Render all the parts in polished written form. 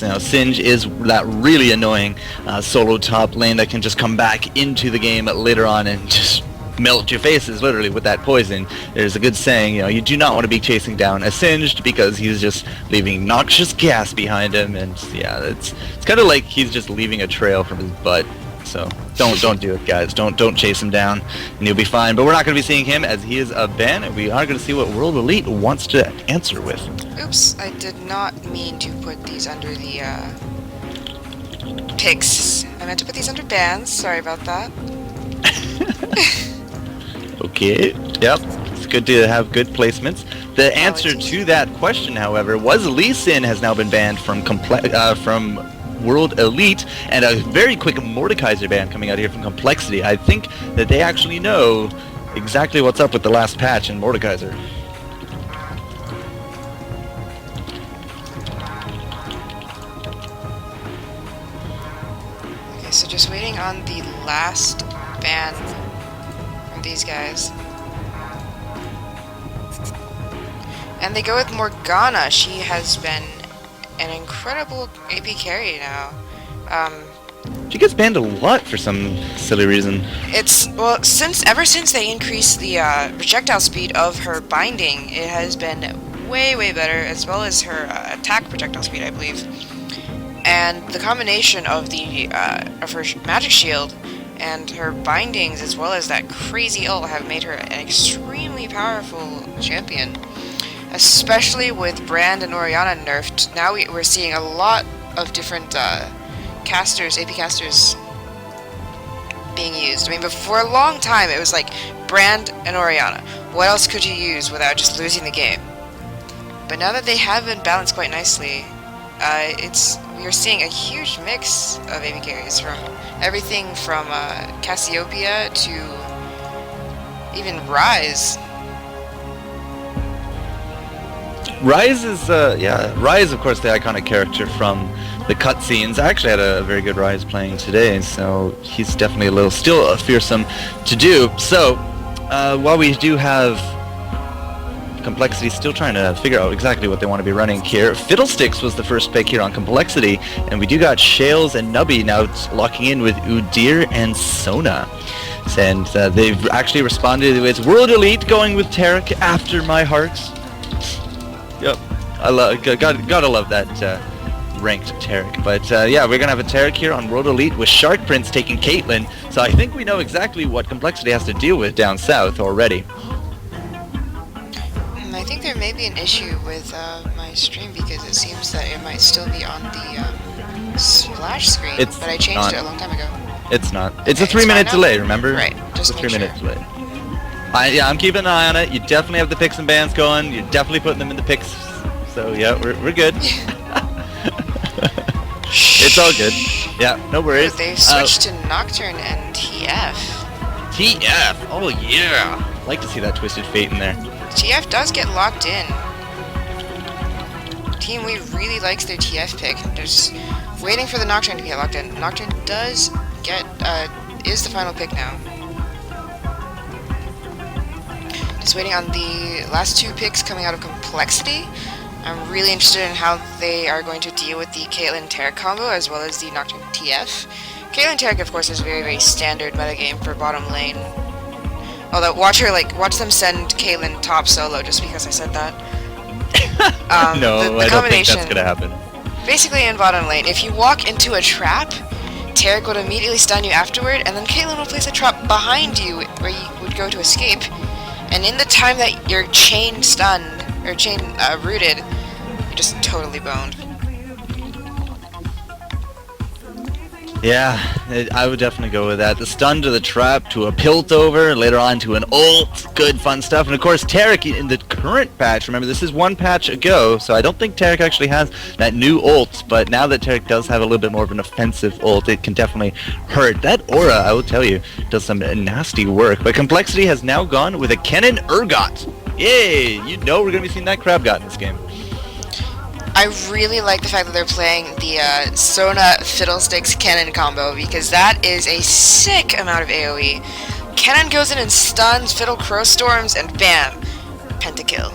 You know, Singe is that really annoying solo top lane that can just come back into the game later on and just melt your faces literally with that poison. There's a good saying, you know, you do not want to be chasing down a Singed because he's just leaving noxious gas behind him, and yeah, it's kind of like he's just leaving a trail from his butt. So don't do it, guys. Don't chase him down, and you'll be fine. But we're not going to be seeing him as he is a ban, and we are going to see what World Elite wants to answer with. Oops, I did not mean to put these under the picks. I meant to put these under bans. Sorry about that. Okay. Yep. It's good to have good placements. The answer to that question, however, was Lee Sin has now been banned from World Elite, and a very quick Mordekaiser ban coming out here from compLexity. I think that they actually know exactly what's up with the last patch in Mordekaiser. Okay, so just waiting on the last ban from these guys. And they go with Morgana. She has been an incredible AP carry now. She gets banned a lot for some silly reason. It's, well, ever since they increased the projectile speed of her binding, it has been way better, as well as her attack projectile speed, I believe. And the combination of of her magic shield and her bindings, as well as that crazy ult, have made her an extremely powerful champion. Especially with Brand and Orianna nerfed, now we're seeing a lot of different casters, AP casters, being used. I mean, but for a long time it was like Brand and Orianna. What else could you use without just losing the game? But now that they have been balanced quite nicely, we are seeing a huge mix of AP carries, from everything from Cassiopeia to even Rise. Rise is, Rise, of course, the iconic character from the cutscenes. I actually had a very good Rise playing today, so he's definitely still fearsome to do. So, while we do have compLexity still trying to figure out exactly what they want to be running here, Fiddlesticks was the first pick here on compLexity, and we do got Shales and Nubby now locking in with Udyr and Sona. And they've actually responded with World Elite going with Tarek after my heart. Yep, gotta love that ranked Tarek. But yeah, we're gonna have a Tarek here on World Elite with Shark Prince taking Caitlyn. So I think we know exactly what compLexity has to deal with down south already. I think there may be an issue with my stream, because it seems that it might still be on the splash screen. But I changed it a long time ago. It's not. It's a 3-minute delay, remember? Right. Just a 3-minute delay. Yeah, I'm keeping an eye on it. You definitely have the picks and bans going. You're definitely putting them in the picks. So yeah, we're good. It's all good. Yeah, no worries. They switched to Nocturne and TF. TF. Oh yeah. Like to see that Twisted Fate in there. TF does get locked in. Team We really likes their TF pick. They're just waiting for the Nocturne to get locked in. Nocturne does get is the final pick now. Just waiting on the last two picks coming out of compLexity. I'm really interested in how they are going to deal with the Caitlyn Tarek combo, as well as the Nocturne TF. Caitlyn Tarek, of course, is a very standard metagame for bottom lane. Although, watch them send Caitlyn top solo, just because I said that. No, I don't think that's gonna happen. Basically, in bottom lane, if you walk into a trap, Tarek would immediately stun you afterward, and then Caitlyn will place a trap behind you where you would go to escape. And in the time that you're chain stunned, or chain rooted, you're just totally boned. Yeah, I would definitely go with that. The stun to the trap, to a Piltover, later on to an ult, good fun stuff. And of course, Tarek in the current patch, remember this is one patch ago, so I don't think Tarek actually has that new ult, but now that Tarek does have a little bit more of an offensive ult, it can definitely hurt. That aura, I will tell you, does some nasty work. But compLexity has now gone with a Kennen Urgot. Yay! You know we're going to be seeing that crab got in this game. I really like the fact that they're playing the Sona Fiddlesticks Kennen combo, because that is a sick amount of AoE. Kennen goes in and stuns Fiddle Crow Storms, and bam! Pentakill.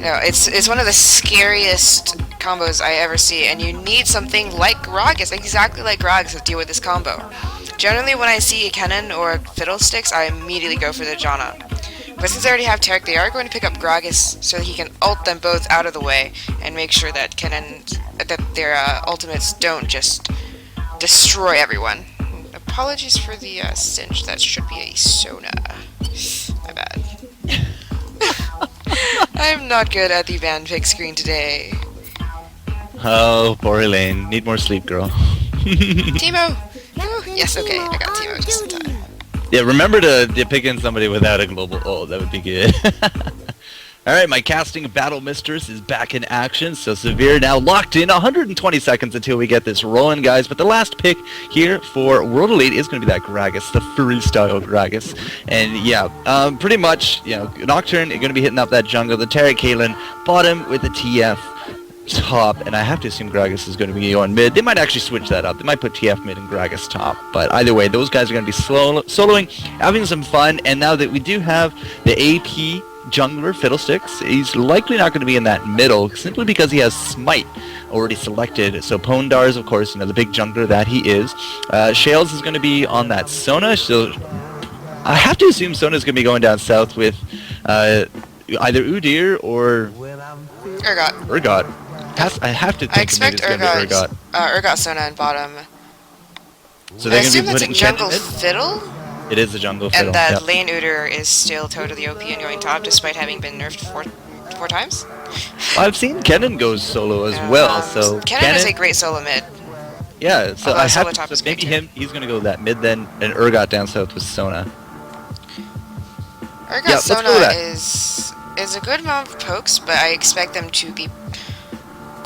No, it's one of the scariest combos I ever see, and you need something like Gragas, exactly like Gragas, to deal with this combo. Generally, when I see a Kennen or Fiddlesticks, I immediately go for the Janna. But since I already have Taric, they are going to pick up Gragas so that he can ult them both out of the way and make sure that their ultimates don't just destroy everyone. Apologies for the cinch. That should be a Sona. My bad. I'm not good at the van pick screen today. Oh, poor Elaine. Need more sleep, girl. Teemo! Yes, okay, I got Teemo just in time. Yeah, remember to pick in somebody without a global ult. That would be good. Alright, my casting battle mistress is back in action, so Severe now locked in 120 seconds until we get this rolling, guys. But the last pick here for World Elite is going to be that Gragas, the freestyle Gragas. And yeah, pretty much, you know, Nocturne is going to be hitting up that jungle, the Taric Caitlyn, bottom with the TF top, and I have to assume Gragas is going to be going mid. They might actually switch that up. They might put TF mid and Gragas top, but either way, those guys are going to be soloing, having some fun, and now that we do have the AP jungler Fiddlesticks, he's likely not going to be in that middle, simply because he has Smite already selected. So Pondar is, of course, you know, the big jungler that he is. Shales is going to be on that Sona, so I have to assume Sona is going to be going down south with either Udyr or Urgot. I have to think I expect it's going to be Urgot. Urgot, Sona, and bottom. So I they're assume going to that's be a putting jungle fiddle? It is a jungle fiddle. And that yep. lane Udyr is still totally OP and going top despite having been nerfed four times? Well, I've seen Kennen goes solo as well, so... Kennen is a great solo mid. Yeah, so Although I solo have top to, is maybe great him, he's going to go that mid then, and Urgot down south with Sona. Urgot Sona is a good amount of pokes, but I expect them to be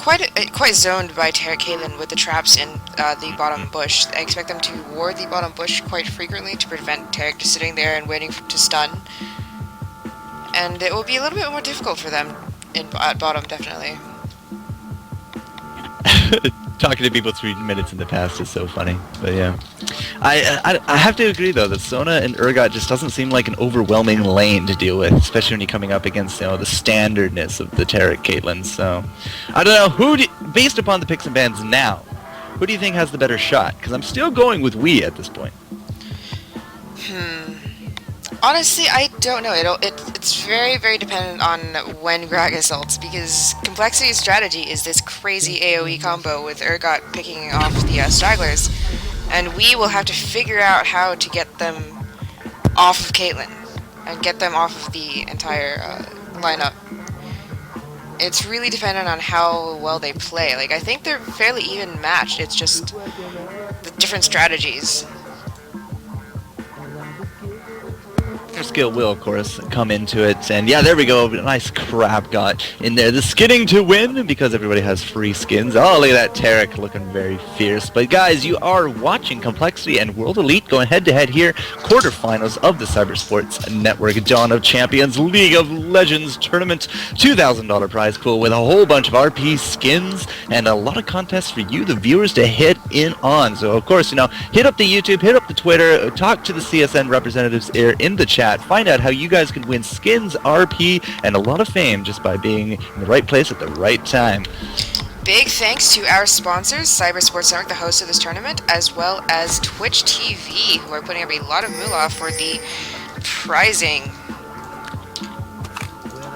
quite zoned by Taric Caitlyn with the traps in the bottom bush. I expect them to ward the bottom bush quite frequently to prevent Taric just sitting there and waiting to stun. And it will be a little bit more difficult for them at bottom, definitely. Talking to people 3 minutes in the past is so funny, but yeah. I have to agree though that Sona and Urgot just doesn't seem like an overwhelming lane to deal with, especially when you're coming up against, you know, the standardness of the Taric Caitlyn. So I don't know based upon the picks and bans now, who do you think has the better shot? Because I'm still going with Wii at this point. Honestly, I don't know. It's very, very dependent on when Gragas ults, because compLexity's strategy is this crazy AoE combo with Urgot picking off the stragglers, and we will have to figure out how to get them off of Caitlyn and get them off of the entire lineup. It's really dependent on how well they play. Like, I think they're fairly even matched. It's just the different strategies. Skill will, of course, come into it, and yeah, there we go. Nice crab got in there. The skinning to win because everybody has free skins. Oh, look at that Taric looking very fierce. But guys, you are watching compLexity and World Elite going head-to-head here, quarterfinals of the Cybersports Network Dawn of Champions League of Legends Tournament, $2,000 prize pool with a whole bunch of RP skins and a lot of contests for you, the viewers, to hit in on. So, of course, you know, hit up the YouTube, hit up the Twitter, talk to the CSN representatives here in the chat. Find out how you guys can win skins, RP, and a lot of fame just by being in the right place at the right time. Big thanks to our sponsors, Cybersports Network, the host of this tournament, as well as Twitch TV, who are putting up a lot of moolah for the prizing.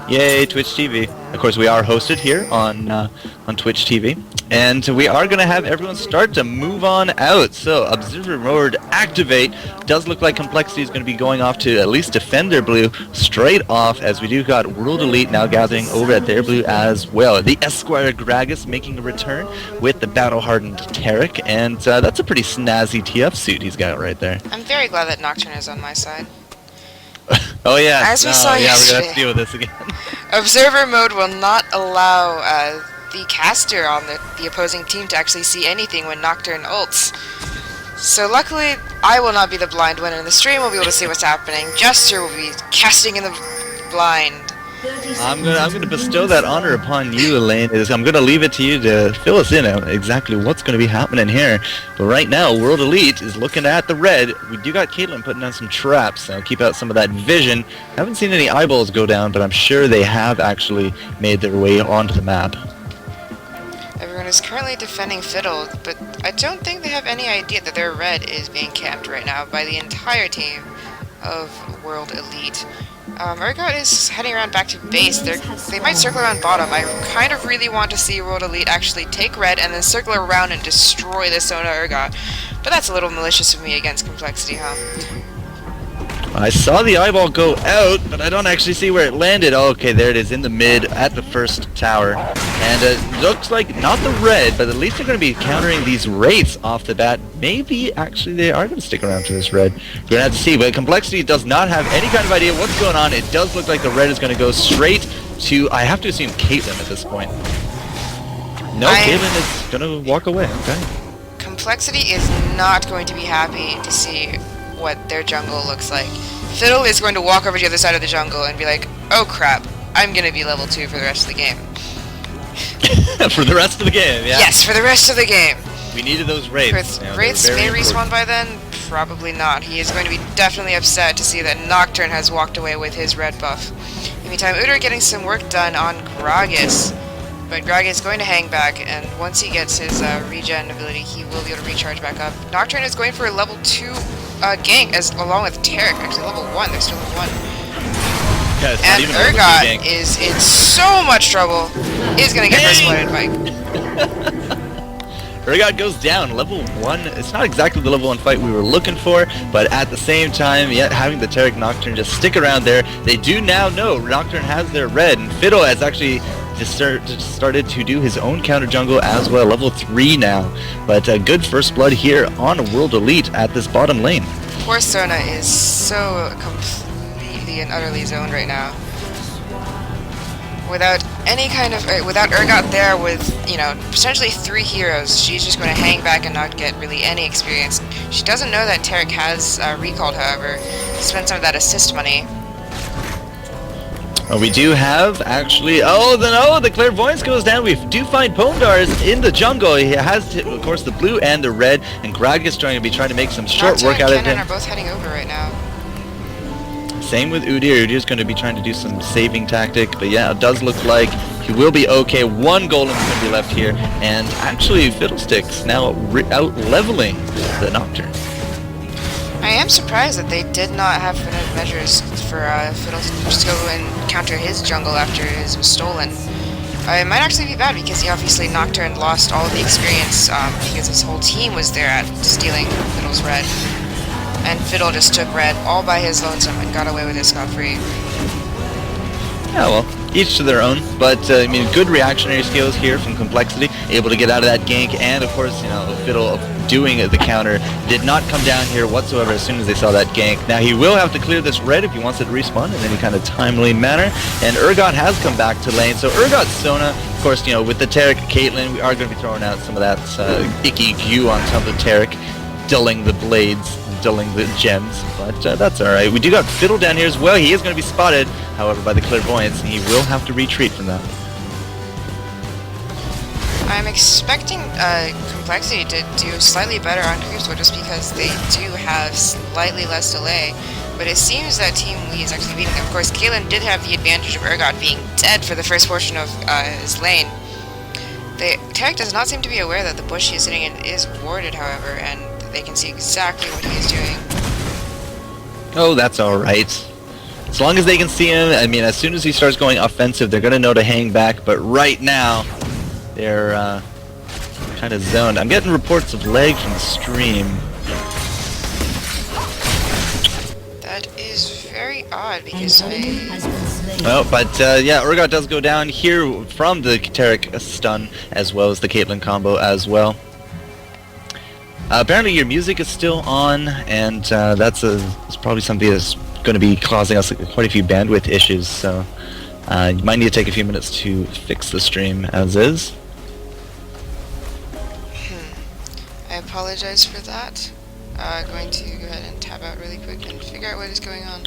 Yay, Twitch TV. Of course, we are hosted here on Twitch TV, and we are going to have everyone start to move on out. So, Observer Mode activate. Does look like compLexity is going to be going off to at least defend their blue straight off, as we do got World Elite now gathering over at their blue as well. The Esquire Gragas making a return with the battle-hardened Taric, and that's a pretty snazzy TF suit he's got right there. I'm very glad that Nocturne is on my side. Oh yeah, as we saw yesterday, we're gonna have to deal with this again. Observer Mode will not allow the caster on the opposing team to actually see anything when Nocturne ults. So luckily, I will not be the blind one in the stream. We'll be able to see what's happening. Jester will be casting in the blind. I'm gonna bestow that honor upon you, Elaine. I'm gonna leave it to you to fill us in on exactly what's gonna be happening here. But right now, World Elite is looking at the red. We do got Caitlyn putting down some traps, so keep out some of that vision. Haven't seen any eyeballs go down, but I'm sure they have actually made their way onto the map. Everyone is currently defending Fiddle, but I don't think they have any idea that their red is being camped right now by the entire team of World Elite. Urgot is heading around back to base. They might circle around bottom. I kind of really want to see World Elite actually take red and then circle around and destroy the Sona Urgot. But that's a little malicious of me against complexity, huh? I saw the eyeball go out, but I don't actually see where it landed. Oh, okay, there it is in the mid at the first tower. And looks like not the red, but at least they're going to be countering these wraiths off the bat. Maybe actually they are going to stick around to this red. We're going to have to see, but complexity does not have any kind of idea what's going on. It does look like the red is going to go straight to, I have to assume, Caitlyn at this point. No, Caitlyn is going to walk away. Okay. Complexity is not going to be happy to see what their jungle looks like. Fiddle is going to walk over to the other side of the jungle and be like, oh crap, I'm going to be level 2 for the rest of the game. For the rest of the game, yeah. Yes, for the rest of the game. We needed those wraiths. Wraiths may respawn by then? Probably not. He is going to be definitely upset to see that Nocturne has walked away with his red buff. In the meantime, Udyr getting some work done on Gragas. But Gragas is going to hang back, and once he gets his regen ability, he will be able to recharge back up. Nocturne is going for a level 2 gank, along with Tarek. Actually, level 1. They're still level 1. Yeah, and Urgot is in so much trouble. He's going to get first blooded by... Urgot goes down, level 1. It's not exactly the level 1 fight we were looking for, but at the same time, yet having the Tarek Nocturne just stick around there, they do now know Nocturne has their red, and Fiddle has actually just started to do his own counter jungle as well, level 3 now. But good first blood here on World Elite at this bottom lane. Poor Sona is so completely and utterly zoned right now. Without any kind of, without Urgot there with, you know, potentially 3 heroes, she's just going to hang back and not get really any experience. She doesn't know that Tarek has recalled, however, to spend some of that assist money. We do have, actually, the Clairvoyance goes down. We do find Pomdar's in the jungle. He has, of course, the blue and the red, and Gragas trying to make some short work out of him. and Kennen are both heading over right now. Same with Udyr. Udyr's going to be trying to do some saving tactic, but yeah, it does look like he will be okay. 1 golem is going to be left here, and actually Fiddlesticks now out-leveling the Nocturne. I am surprised that they did not have enough measures for Fiddle to just go and counter his jungle after his was stolen. It might actually be bad because he obviously Nocturne lost all of the experience because his whole team was there at stealing Fiddle's red. And Fiddle just took red all by his lonesome and got away with it scot-free. Yeah, well, each to their own, but I mean, good reactionary skills here from complexity, able to get out of that gank, and of course, you know, Fiddle doing the counter did not come down here whatsoever as soon as they saw that gank. Now he will have to clear this red if he wants it to respawn in any kind of timely manner, and Urgot has come back to lane. So Urgot Sona, of course, you know, with the Tarek Caitlyn, we are going to be throwing out some of that icky goo on top of Tarek, dulling the blades, dulling the gems, but that's alright. We do got Fiddle down here as well. He is going to be spotted, however, by the Clairvoyance, and he will have to retreat from that. I'm expecting Complexity to do slightly better on Creepswell just because they do have slightly less delay, but it seems that Team Lee is actually beating them. Of course, Caitlyn did have the advantage of Urgot being dead for the first portion of his lane. Tarek does not seem to be aware that the bush he is sitting in is warded, however, and they can see exactly what he is doing. Oh, that's alright. As long as they can see him, I mean, as soon as he starts going offensive, they're going to know to hang back, but right now, they're kind of zoned. I'm getting reports of lag from the stream. That is very odd because Oh, but yeah, Urgot does go down here from the Tarek stun as well as the Caitlyn combo as well. Apparently your music is still on, and it's probably something that's going to be causing us quite a few bandwidth issues, so you might need to take a few minutes to fix the stream as is. I apologize for that. Going to go ahead and tab out really quick and figure out what is going on.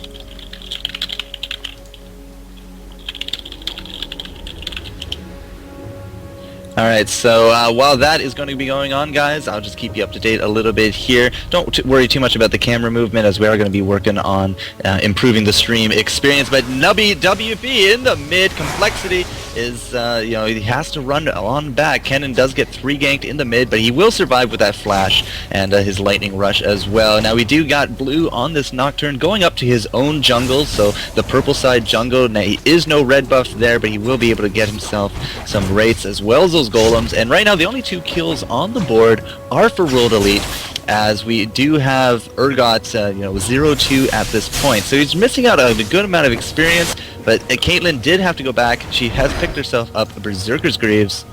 Alright, so while that is going to be going on, guys, I'll just keep you up to date a little bit here. Don't worry too much about the camera movement, as we are going to be working on improving the stream experience. But Nubby WP in the mid, compLexity is, he has to run on back. Kennen does get 3 ganked in the mid, but he will survive with that flash and his lightning rush as well. Now, we do got Blue on this Nocturne going up to his own jungle, so the purple side jungle. Now, he is no red buff there, but he will be able to get himself some wraiths as well as those golems. And right now, the only 2 kills on the board are for World Elite, as we do have Urgot, 0-2 at this point. So he's missing out on a good amount of experience, but Caitlyn did have to go back. She has picked herself up a Berserker's Greaves,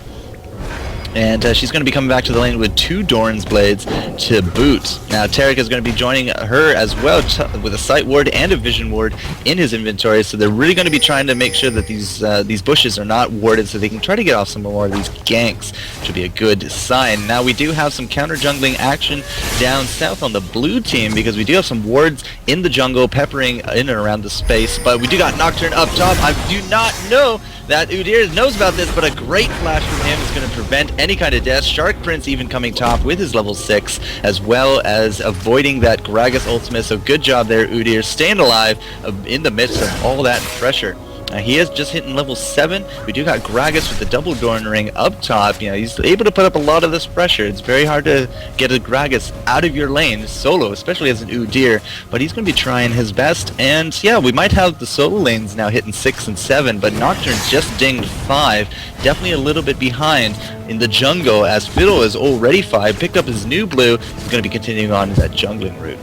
and she's going to be coming back to the lane with 2 Doran's Blades to boot. Now, Tarek is going to be joining her as well with a Sight Ward and a Vision Ward in his inventory, so they're really going to be trying to make sure that these bushes are not warded so they can try to get off some more of these ganks, which would be a good sign. Now, we do have some counter-jungling action down south on the blue team, because we do have some wards in the jungle peppering in and around the space, but we do got Nocturne up top. I do not know that Udyr knows about this, but a great flash from him is going to prevent any kind of death. Shark Prince even coming top with his level 6, as well as avoiding that Gragas ultimate, so good job there, Udyr, staying alive in the midst of all that pressure. He is just hitting level 7. We do got Gragas with the double Doran ring up top. He's able to put up a lot of this pressure. It's very hard to get a Gragas out of your lane solo, especially as an Udyr, but he's going to be trying his best. And yeah, we might have the solo lanes now hitting 6 and 7, but Nocturne just dinged 5. Definitely a little bit behind in the jungle, as Fiddle is already 5, picked up his new blue. He's going to be continuing on that jungling route.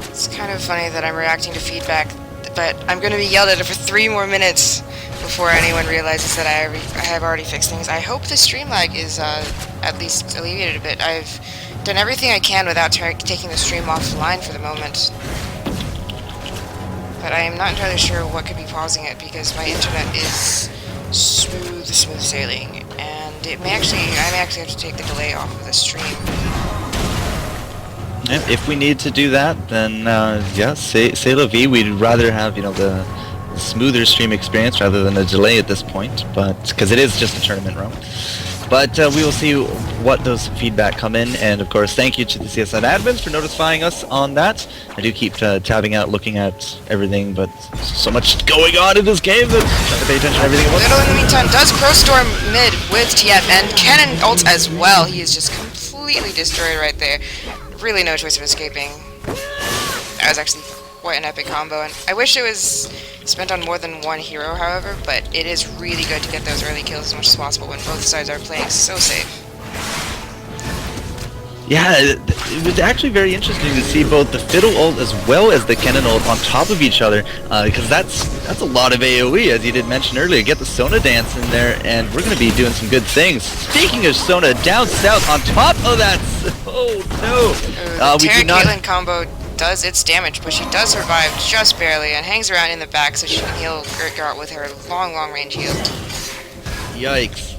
It's kind of funny that I'm reacting to feedback, but I'm going to be yelled at for 3 more minutes before anyone realizes that I have already fixed things. I hope the stream lag is at least alleviated a bit. I've done everything I can without taking the stream offline for the moment, but I am not entirely sure what could be pausing it, because my internet is smooth sailing, and I may actually have to take the delay off of the stream. If we need to do that, then yeah, say la vie. We'd rather have the smoother stream experience rather than a delay at this point, but because it is just a tournament round. But we will see what those feedback come in, and of course, thank you to the CSN admins for notifying us on that. I do keep tabbing out, looking at everything, but so much going on in this game that I have to pay attention to everything at once. Little in the meantime does Crowstorm mid with TF, and Kennen ults as well. He is just completely destroyed right there. Really no choice of escaping. That was actually quite an epic combo, and I wish it was spent on more than one hero, however, but it is really good to get those early kills as much as possible when both sides are playing so safe. Yeah, it was actually very interesting to see both the Fiddle ult as well as the Kennen ult on top of each other, because that's a lot of AoE, as you did mention earlier. Get the Sona dance in there, and we're going to be doing some good things. Speaking of Sona, down south on top of that, oh no! We do not. Caitlyn combo does its damage, but she does survive just barely and hangs around in the back so she can heal Urgot with her long range heal. Yikes.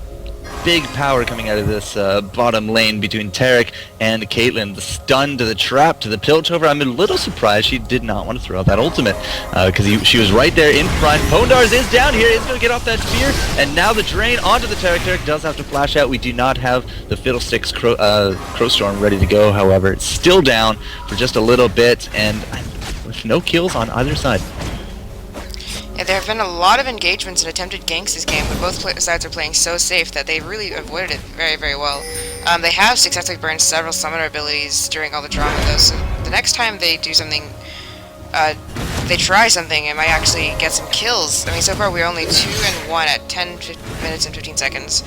Big power coming out of this bottom lane between Tarek and Caitlyn. The stun to the trap to the Piltover. I'm a little surprised she did not want to throw out that ultimate, because she was right there in front. Pondars is down here. He's going to get off that spear, and now the drain onto the Tarek. Tarek does have to flash out. We do not have the Fiddlesticks Crowstorm ready to go, however. It's still down for just a little bit, and with no kills on either side. Yeah, there have been a lot of engagements and attempted ganks this game, but both sides are playing so safe that they really avoided it very well. They have successfully burned several summoner abilities during all the drama, though, so the next time they do something, they try something, it might actually get some kills. I mean, so far we're only 2-1 at 10 minutes and 15 seconds,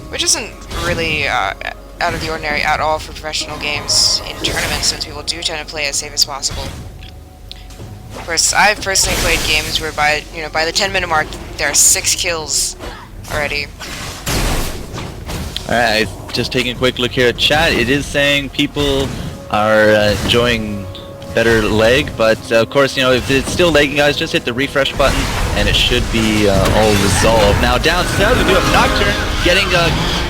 which isn't really out of the ordinary at all for professional games in tournaments, since people do tend to play as safe as possible. Of course, I've personally played games where by the 10-minute mark there are 6 kills already. Alright, just taking a quick look here at chat. It is saying people are enjoying better lag, but of course, if it's still lagging, guys, just hit the refresh button and it should be all resolved. Now down south we do have Nocturne getting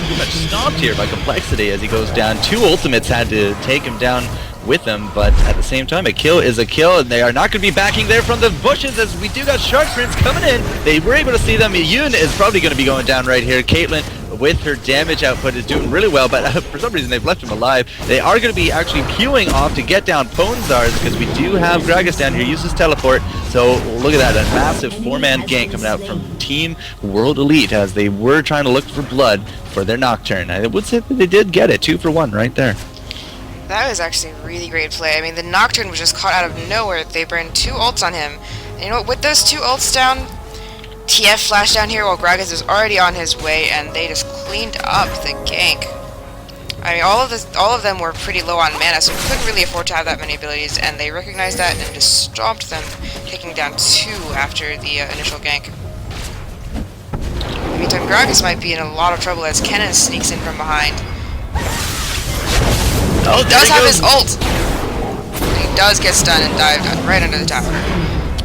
pretty much stomped here by compLexity as he goes down. 2 ultimates had to take him down with them, but at the same time, a kill is a kill, and they are not going to be backing there from the bushes as we do got Shark Prince coming in. They were able to see them. Yoon is probably going to be going down right here. Caitlyn, with her damage output, is doing really well, but for some reason they've left him alive. They are going to be actually queuing off to get down Ponzars because we do have Gragas down here, uses teleport. So look at that, a massive 4-man gank coming out from Team World Elite as they were trying to look for blood for their Nocturne. I would say that they did get it, 2 for 1 right there. That was actually a really great play. I mean, the Nocturne was just caught out of nowhere. They burned 2 ults on him. And you know what, with those 2 ults down, TF flashed down here while Gragas was already on his way, and they just cleaned up the gank. I mean, all of them were pretty low on mana, so couldn't really afford to have that many abilities, and they recognized that and just stomped them, taking down 2 after the initial gank. In the meantime, Gragas might be in a lot of trouble as Kennen sneaks in from behind. Oh, he does have his ult! He does get stunned and dived right under the tower.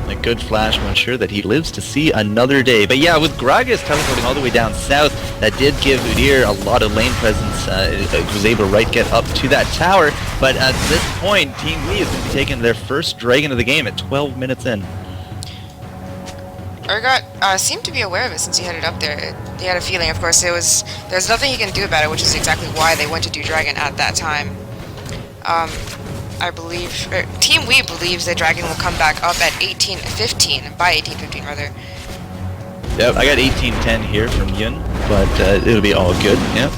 A good flash will ensure that he lives to see another day. But yeah, with Gragas teleporting all the way down south, that did give Udyr a lot of lane presence. Was able to get up to that tower. But at this point, Team Lee is going to be taking their first Dragon of the game at 12 minutes in. Urgot seemed to be aware of it since he headed up there. He had a feeling, of course, there's nothing he can do about it, which is exactly why they went to do Dragon at that time. I believe, Team Wii believes that Dragon will come back up at 18-15, by 18-15 rather. Yep, I got 18-10 here from Yun, but it'll be all good, yeah.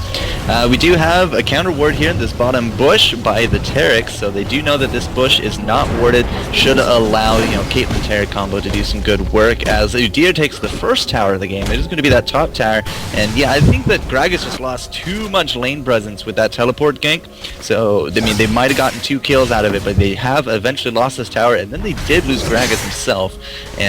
We do have a counter ward here in this bottom bush by the Taric, so they do know that this bush is not warded, should allow, Caitlyn Taric combo to do some good work as Udyr takes the first tower of the game. It is going to be that top tower, and yeah, I think that Gragas just lost too much lane presence with that teleport gank, so, I mean, they might have gotten 2 kills out of it, but they have eventually lost this tower, and then they did lose Gragas himself, and